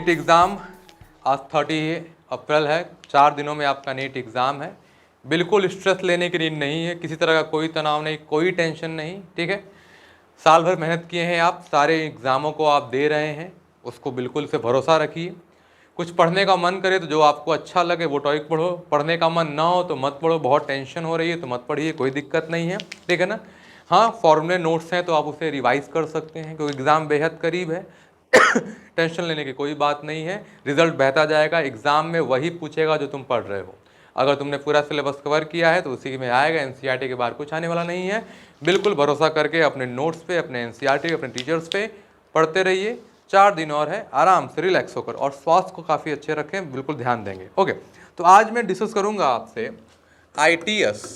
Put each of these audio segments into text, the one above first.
NEET exam आज 30 अप्रैल है, 4 दिनों में आपका नीट एग्ज़ाम है। बिल्कुल स्ट्रेस लेने की नीड नहीं है, किसी तरह का कोई तनाव नहीं, कोई टेंशन नहीं, ठीक है। साल भर मेहनत किए हैं आप, सारे एग्ज़ामों को आप दे रहे हैं, उसको बिल्कुल से भरोसा रखिए। कुछ पढ़ने का मन करे तो जो आपको अच्छा लगे वो टॉपिक पढ़ो, पढ़ने का मन ना हो तो मत पढ़ो, बहुत टेंशन हो रही है तो मत पढ़िए, कोई दिक्कत नहीं है, ठीक है ना। हाँ, फॉर्मूले नोट्स हैं तो आप उसे रिवाइज़ कर सकते हैं क्योंकि एग्ज़ाम बेहद करीब है। टेंशन लेने की कोई बात नहीं है, रिजल्ट बहता जाएगा, एग्ज़ाम में वही पूछेगा जो तुम पढ़ रहे हो। अगर तुमने पूरा सिलेबस कवर किया है तो उसी में आएगा, एनसीईआरटी के बाहर कुछ आने वाला नहीं है। बिल्कुल भरोसा करके अपने नोट्स पे, अपने एनसीईआरटी पे, अपने टीचर्स पे पढ़ते रहिए। 4 दिन और है, आराम से रिलैक्स होकर, और स्वास्थ्य को काफ़ी अच्छे रखें, बिल्कुल ध्यान देंगे। ओके, तो आज मैं डिस्कस करूँगा आपसे ITS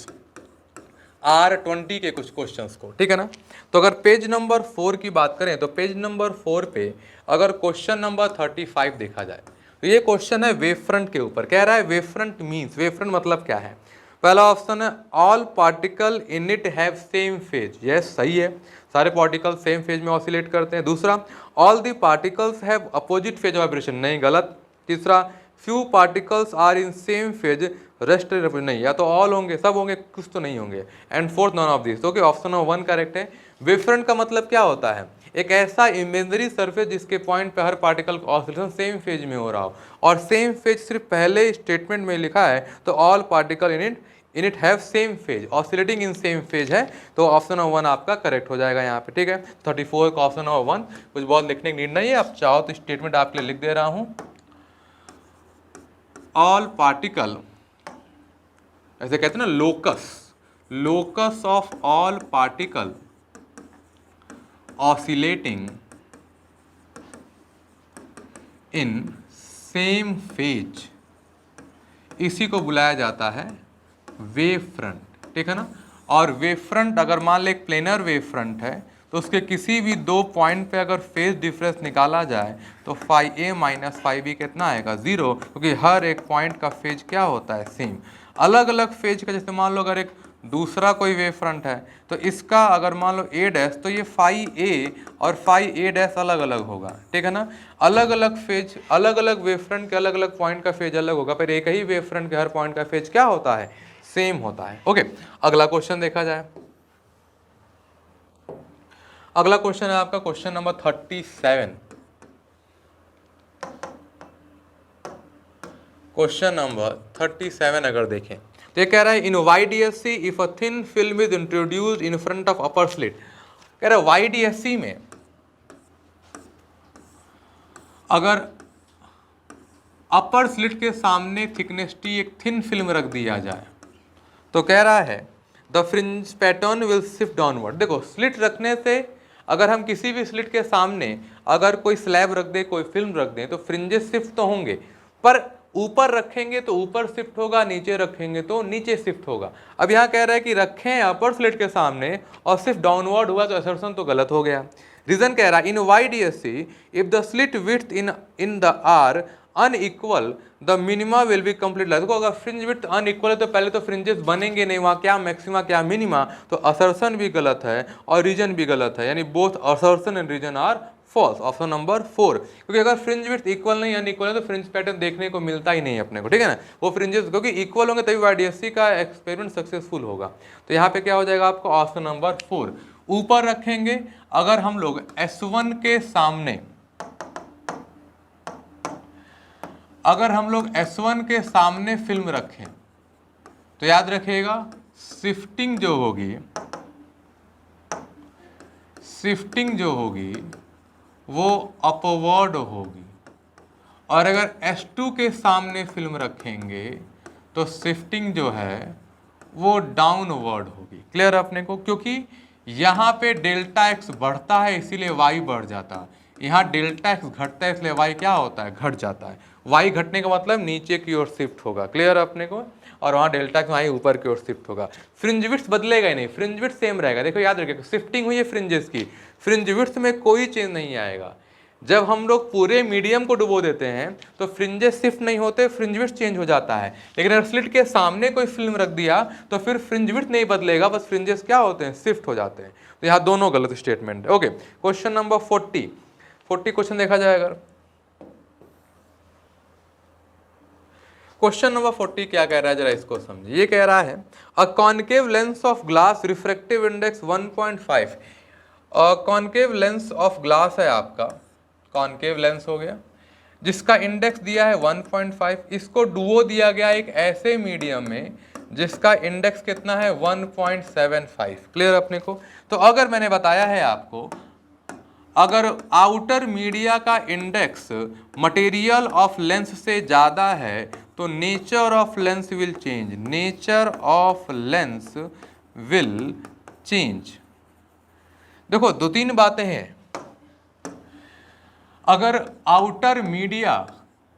R20 के कुछ क्वेश्चंस को, ठीक है ना। तो अगर पेज नंबर 4 की बात करें तो पेज नंबर 4 पे अगर क्वेश्चन नंबर 35 देखा जाए तो ये क्वेश्चन है वेव फ्रंट के ऊपर। कह रहा है wave front means, wave front मतलब क्या है। पहला ऑप्शन है all particle in it have same phase, yes सही है, सारे पार्टिकल सेम फेज में ऑसिलेट करते हैं। दूसरा, all the particles have opposite phase vibration, नहीं गलत। तीसरा, few particles are in same phase, rest नहीं, या तो ऑल होंगे, सब होंगे, कुछ तो नहीं होंगे। And fourth, none of this. Okay, option number 1 correct है। वेव फ्रंट का मतलब क्या होता है, एक ऐसा इमेजिनरी सरफेस जिसके पॉइंट पे हर पार्टिकल का ऑसिलेशन सेम फेज में हो रहा हो, और सेम फेज सिर्फ पहले स्टेटमेंट में लिखा है तो all particle in it have same phase, oscillating in same phase है, तो ऑप्शन नंबर 1 आपका करेक्ट हो जाएगा यहाँ पे, ठीक है। 34 का ऑप्शन नंबर 1, कुछ बहुत लिखने की नीड नहीं है, आप चाहो तो स्टेटमेंट आपके लिए लिख दे रहा हूँ। ऑल पार्टिकल, ऐसे कहते हैं ना, locus of all particle oscillating in same phase, इसी को बुलाया जाता है वेव फ्रंट, ठीक है ना। और वेव फ्रंट अगर मान ले एक प्लेनर वेव फ्रंट है तो उसके किसी भी 2 पॉइंट पे अगर फेज डिफरेंस निकाला जाए तो फाई ए माइनस फाई बी कितना आएगा, 0, क्योंकि हर एक पॉइंट का फेज क्या होता है, सेम। अलग अलग फेज का, जैसे मान लो अगर एक दूसरा कोई वेव फ्रंट है तो इसका अगर मान लो ए डैश, तो ये फाई ए और फाई ए डैश अलग अलग होगा, ठीक है ना। अलग अलग फेज, अलग अलग वेव फ्रंट के अलग अलग पॉइंट का फेज अलग होगा, पर एक ही वेव फ्रंट के हर पॉइंट का फेज क्या होता है, सेम होता है। ओके, अगला क्वेश्चन देखा जाए। अगला क्वेश्चन है आपका क्वेश्चन नंबर 37। क्वेश्चन नंबर 37 अगर देखें तो ये कह रहा है in YDSC if a thin film is introduced in front of upper slit. कह रहा है YDSC में अगर अपर स्लिट के सामने थिकनेस T एक थिन फिल्म रख दिया जाए तो कह रहा है the fringe pattern will shift downward. देखो, स्लिट रखने से अगर हम किसी भी स्लिट के सामने अगर कोई स्लैब रख दे, कोई फिल्म रख दें तो फ्रिंजेस शिफ्ट तो होंगे, पर ऊपर रखेंगे तो ऊपर शिफ्ट होगा, नीचे रखेंगे तो नीचे शिफ्ट होगा। अब यहाँ कह रहा है कि रखें अपर स्लिट के सामने और सिर्फ डाउनवर्ड हुआ तो असर्शन तो गलत हो गया। रीजन कह रहा है in YDSC if the slit width in the are unequal the minima will be complete. देखो, अगर फ्रिंज विड्थ अनइक्वल है तो पहले तो फ्रिंजेस बनेंगे नहीं, वहाँ क्या मैक्सिमा क्या मिनिमा, तो असर्शन भी गलत है और रीजन भी गलत है, यानी both assertion and reason are false, option number 4। क्योंकि अगर फ्रिंज विड्थ इक्वल नहीं अनइक्वल है तो फ्रिंज पैटर्न देखने को मिलता ही नहीं अपने को, ठीक है ना। वो फ्रिंजेस क्योंकि इक्वल होंगे तभी YDSC का एक्सपेरिमेंट सक्सेसफुल होगा। तो यहाँ पे क्या हो जाएगा आपको, ऑप्शन नंबर 4। ऊपर रखेंगे अगर हम लोग S1 के सामने, अगर हम लोग S1 के सामने फिल्म रखें तो याद रखिएगा शिफ्टिंग जो होगी, शिफ्टिंग जो होगी वो अपवर्ड होगी, और अगर S2 के सामने फिल्म रखेंगे तो शिफ्टिंग जो है वो डाउनवर्ड होगी। क्लियर है अपने को, क्योंकि यहाँ पे डेल्टा x बढ़ता है इसीलिए y बढ़ जाता है, यहाँ डेल्टा x घटता है इसलिए y क्या होता है, घट जाता है। y घटने का मतलब नीचे की ओर शिफ्ट होगा, क्लियर है अपने को, और वहाँ डेल्टा x y ऊपर की ओर शिफ्ट होगा। फ्रिंज विड्थ बदलेगा ही नहीं, फ्रिंज विड्थ सेम रहेगा। देखो याद रखिएगा, शिफ्टिंग हुई है फ्रिंजेस की, फ्रिंज विड्थ में कोई चेंज नहीं आएगा। जब हम लोग पूरे मीडियम को डुबो देते हैं तो फ्रिंजेस शिफ्ट नहीं होते, फ्रिंज विड्थ चेंज हो जाता है। लेकिन अगर स्लिट के सामने कोई फिल्म रख दिया तो फिर फ्रिंज विड्थ नहीं बदलेगा, बस फ्रिंजेस क्या होते हैं, शिफ्ट हो जाते हैं। तो यहाँ दोनों गलत स्टेटमेंट है। ओके, क्वेश्चन नंबर 40 क्वेश्चन देखा जाए अगर, क्वेश्चन नंबर 40 क्या कह रहा है, जरा इसको समझिए। ये कह रहा है a concave lens of glass refractive index 1.5। Concave lens of glass है आपका, कॉन्केव लेंस हो गया जिसका इंडेक्स दिया है 1.5, इसको डुओ दिया गया एक ऐसे मीडियम में जिसका इंडेक्स कितना है 1.75। क्लियर अपने को। तो अगर मैंने बताया है आपको, अगर आउटर मीडिया का इंडेक्स मटेरियल ऑफ लेंस से ज़्यादा है तो nature of lens will change, nature of lens will change. देखो दो तीन बातें हैं, अगर आउटर मीडिया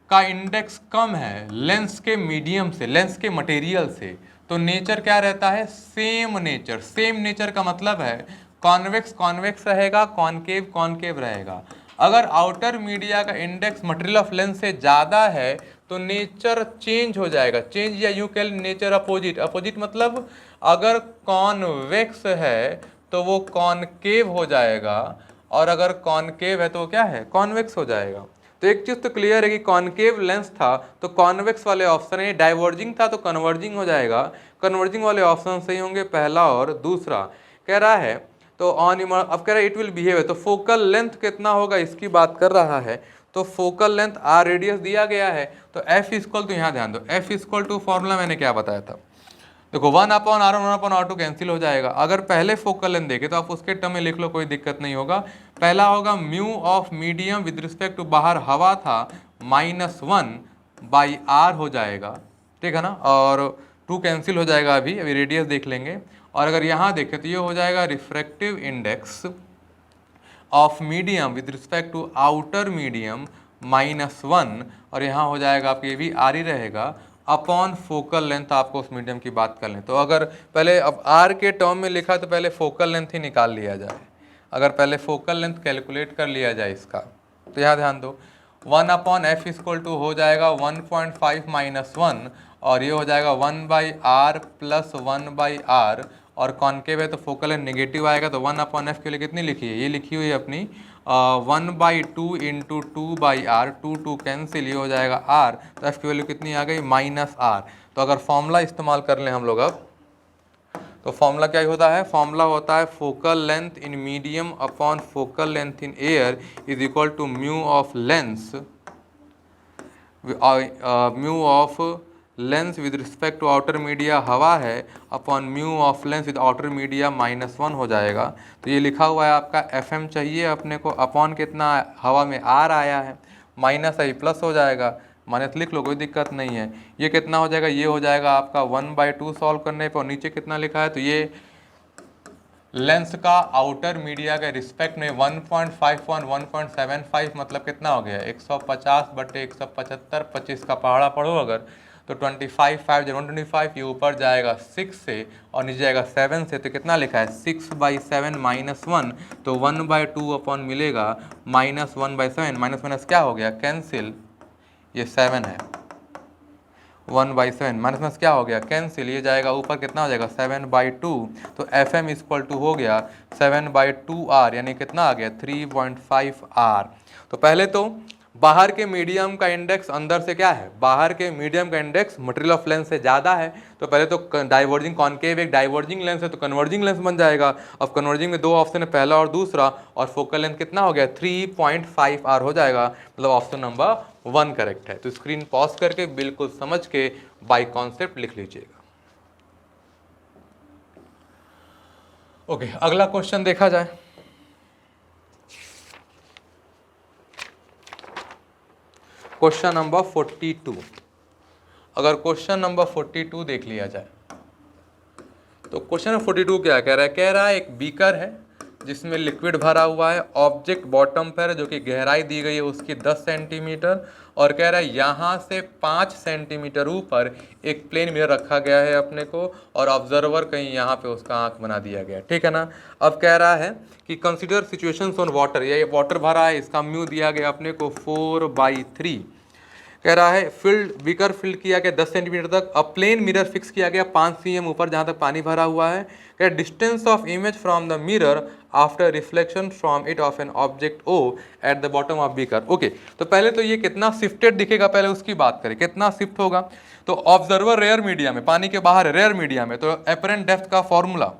का इंडेक्स कम है लेंस के मीडियम से, लेंस के मटेरियल से, तो नेचर क्या रहता है, सेम नेचर। सेम नेचर का मतलब है कॉन्वेक्स कॉन्वेक्स रहेगा, कॉनकेव कॉनकेव रहेगा। अगर आउटर मीडिया का इंडेक्स मटेरियल ऑफ लेंस से ज़्यादा है तो नेचर चेंज हो जाएगा, चेंज या यूँ कह नेचर अपोजिट। अपोजिट मतलब अगर कॉन्वेक्स है तो वो कॉनकेव हो जाएगा, और अगर कॉनकेव है तो क्या है, कॉन्वेक्स हो जाएगा। तो एक चीज़ तो क्लियर है कि कॉनकेव लेंस था तो कॉन्वेक्स वाले ऑप्शन है, डाइवर्जिंग था तो कन्वर्जिंग हो जाएगा, कन्वर्जिंग वाले ऑप्शन सही होंगे पहला और दूसरा। कह रहा है तो ऑन अब कह रहा है इट विल बिहेव है, तो फोकल लेंथ कितना होगा इसकी बात कर रहा है। तो फोकल लेंथ आर रेडियस दिया गया है, तो एफ इक्वल टू, यहाँ ध्यान दो, एफ इक्वल टू फॉर्मूला मैंने क्या बताया था, देखो 1/r1 1/r2 कैंसिल हो जाएगा। अगर पहले फोकल लेंथ देखे तो आप उसके टर्म में लिख लो, कोई दिक्कत नहीं होगा। पहला होगा mu of medium with respect to बाहर हवा था -1/r हो जाएगा, ठीक है ना, और 2 कैंसिल हो जाएगा, अभी रेडियस देख लेंगे। और अगर यहाँ देखें तो ये हो जाएगा refractive index of medium with respect to outer medium -1, और यहाँ हो जाएगा आपके ये भी आर ही रहेगा अपॉन फोकल लेंथ। आपको उस मीडियम की बात कर लें तो अगर पहले अब आर के टर्म में लिखा तो पहले फोकल लेंथ ही निकाल लिया जाए। अगर पहले फोकल लेंथ कैलकुलेट कर लिया जाए इसका, तो यहाँ ध्यान दो 1/f इक्वल टू हो जाएगा 1.5 - 1, और ये हो जाएगा 1/r + 1/r, और कॉनकेव है तो फोकल लेंथ नेगेटिव आएगा, तो 1/f के लिए कितनी लिखी है, ये लिखी हुई है अपनी 1/2 × 2/r, 2 कैंसिल, ये हो जाएगा r, तो f की वैल्यू कितनी आ गई -r। तो अगर फॉर्मूला इस्तेमाल कर लें हम लोग अब, तो फॉर्मूला क्या होता है, फॉर्मूला होता है focal length in medium upon focal length in air is equal to mu of lens, mu of lens with respect to outer media हवा है upon mu of lens with outer media -1 हो जाएगा। तो ये लिखा हुआ है आपका FM चाहिए अपने को, अपॉन कितना हवा में R आया है, माइनस आई प्लस हो जाएगा, माइनस लिख लो कोई दिक्कत नहीं है। ये कितना हो जाएगा, ये हो जाएगा आपका 1/2 सॉल्व करने पर, और नीचे कितना लिखा है, तो ये लेंस का आउटर मीडिया के रिस्पेक्ट में 1.51 1.75 मतलब कितना हो गया 150/175, 25 का पहाड़ा पढ़ो अगर तो 25 5 125, ये ऊपर जाएगा 6 से और नीचे जाएगा 7 से, तो कितना लिखा है 6/7 -1, तो 1/2 अपॉन मिलेगा -1/7, माइनस क्या हो गया कैंसिल, ये 7 है 1/7 माइनस क्या हो गया कैंसिल, ये जाएगा ऊपर कितना हो जाएगा 7/2, तो FM इक्वल टू हो गया 7/2r, यानी कितना आ गया 3.5r। तो पहले तो बाहर के मीडियम का इंडेक्स अंदर से क्या है, बाहर के मीडियम का इंडेक्स मटेरियल ऑफ लेंस से ज़्यादा है, तो पहले तो डाइवर्जिंग कॉनकेव एक डाइवर्जिंग लेंस है तो कन्वर्जिंग लेंस बन जाएगा। अब कन्वर्जिंग में 2 ऑप्शन है, पहला और दूसरा, और फोकल लेंथ कितना हो गया 3.5r हो जाएगा, मतलब ऑप्शन नंबर 1 करेक्ट है। तो स्क्रीन पॉज करके बिल्कुल समझ के बाय कॉन्सेप्ट लिख लीजिएगा। ओके, अगला क्वेश्चन देखा जाए। Question number 42। अगर क्वेश्चन नंबर 42 देख लिया जाए तो क्वेश्चन नंबर 42 क्या कह रहा है, कह रहा है एक बीकर है जिसमें लिक्विड भरा हुआ है, ऑब्जेक्ट बॉटम पर जो कि गहराई दी गई है उसकी 10 सेंटीमीटर, और कह रहा है यहाँ से 5 सेंटीमीटर ऊपर एक प्लेन मिरर रखा गया है अपने को, और ऑब्जर्वर कहीं यहाँ पे उसका आंख बना दिया गया, ठीक है ना। अब कह रहा है कि कंसिडर सिचुएशंस ऑन वाटर, ये वाटर भरा है, इसका म्यू दिया गया अपने को 4/3, कह रहा है फिल्ड बीकर फिल्ड किया गया 10 सेंटीमीटर तक, अब प्लेन मिरर फिक्स किया गया 5 cm ऊपर जहाँ तक पानी भरा हुआ है। क्या distance of image from the mirror after reflection from it of an object O at the bottom of beaker. Okay, तो पहले तो ये कितना शिफ्टेड दिखेगा पहले उसकी बात करें, कितना शिफ्ट होगा। तो ऑब्जर्वर रेयर मीडिया में, पानी के बाहर है रेयर मीडिया में, तो एपरेंट डेप्थ का फॉर्मूला,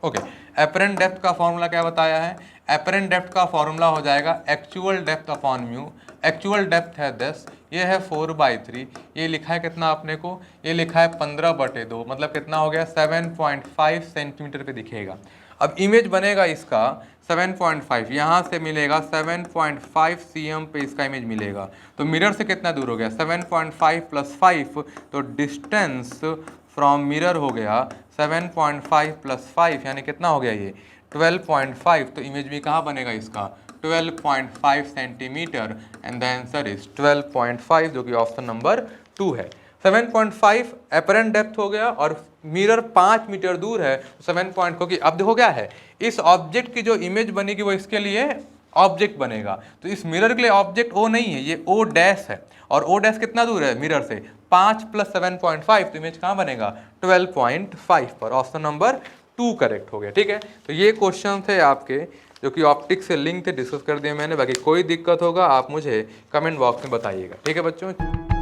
ओके, एपरेंट डेप्थ का फॉर्मूला क्या बताया है, एपरेंट डेप्थ का फॉर्मूला हो जाएगा actual depth upon mu. Actual depth है 10, ये है 4/3, ये लिखा है कितना आपने को, ये लिखा है 15/2, मतलब कितना हो गया 7.5 सेंटीमीटर पे दिखेगा। अब इमेज बनेगा इसका 7.5, यहाँ से मिलेगा 7.5 cm पे इसका इमेज मिलेगा। तो मिरर से कितना दूर हो गया 7.5 + 5, तो डिस्टेंस फ्रॉम मिरर हो गया 7.5 + 5, यानी कितना हो गया ये 12.5। तो इमेज भी कहाँ बनेगा इसका 12.5 centimetre, and the answer is 12.5, जो कि ऑप्शन नंबर 2 है। 7.5 एपरेंट डेप्थ हो गया और मिरर 5 मीटर दूर है, 7 पॉइंट, क्योंकि अब देखो क्या है, इस ऑब्जेक्ट की जो इमेज बनेगी वो इसके लिए ऑब्जेक्ट बनेगा, तो इस मिरर के लिए ऑब्जेक्ट ओ नहीं है, ये ओ डैश है, और ओ डैश कितना दूर है मिरर से 5 + 7.5, तो इमेज कहाँ बनेगा 12.5 पर। ऑप्शन नंबर 2 करेक्ट हो गया। ठीक है, तो ये क्वेश्चन थे आपके जो कि ऑप्टिक्स से लिंक थे, डिस्कस कर दिए मैंने। बाकी कोई दिक्कत होगा आप मुझे कमेंट बॉक्स में बताइएगा। ठीक है बच्चों।